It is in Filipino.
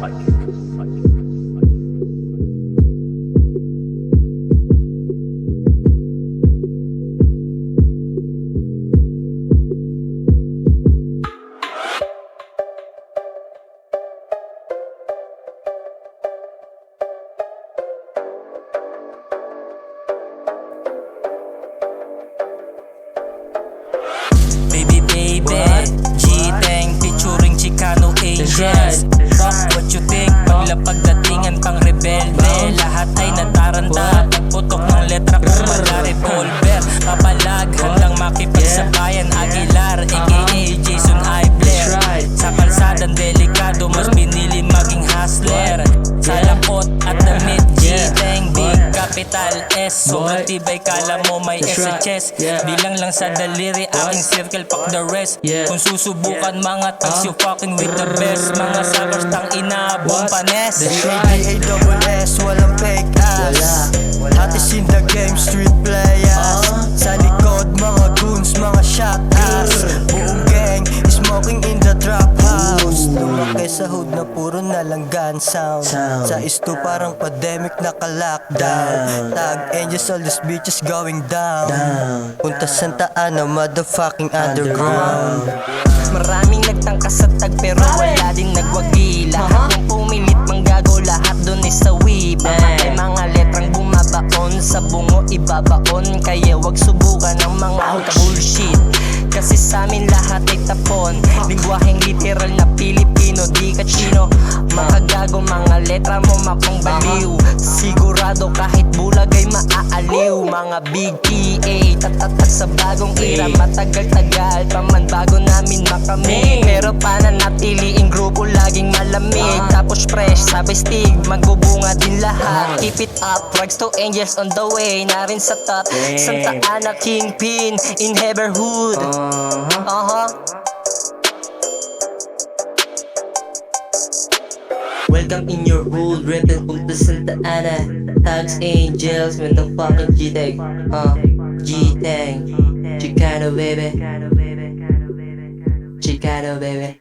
G-Tang featuring Chicano Angels. Rock what you think, pagdatingan pang rebelde. Lahat ay nataranta, pagputok ng letra kumala revolver. Papalag, handang makipagsabayan, Aguilar aka Jason Ibler. Sa kalsadang delikado, mas pinili maging hustler. Sa lapot at damit, G-Tang, big capital S. Sobrang tibay, kala mo may S sa chest. Bilang lang sa daliri, aking circle, fuck the rest. Kung susubukan mga tags, you fucking with the best. Mga sabers tang inaabong panes. A-double-S, walang fake ass. Hatis in the game, street players. Sa likod, mga goons, mga shot ass. Buong gang, smoking in the trap house. Lumaki sa hood na puro nalang gun sound. Sa isto parang pandemic naka-lockdown. Tag angels, all these bitches going down. Punta Santa Ana, motherfucking underground. Maraming nagtangkas sa tag pero wala din nagwagi. Lahat ng pumilit manggago, lahat dun ay sawi. Pamatay mga letrang bumabaon, sa bungo ibabaon. Kaya wag subukan ng mga bullshit, kasi sa amin lahat ay tapon. Lingwaheng literal na Pilipino, di ka chino. Makagago mga letra mo mapangbaliw. Sigurado kahit bulag ay maaaliw. Mga big PA, tatatak sa bagong era. Matagal-tagal pa man bago namin makamit. Pero pananatiliing grupo laging malamig. Tapos fresh, sabay stig, magbubunga din lahat. Keep it up, drugs to angels on the way. Narin sa top, Santa Ana Kingpin in neighborhood. Welcome in your hood, rented punta Santa Ana. Tags angels, when the fucking G-Tang. G-Tang, Chicano baby. Chicano baby.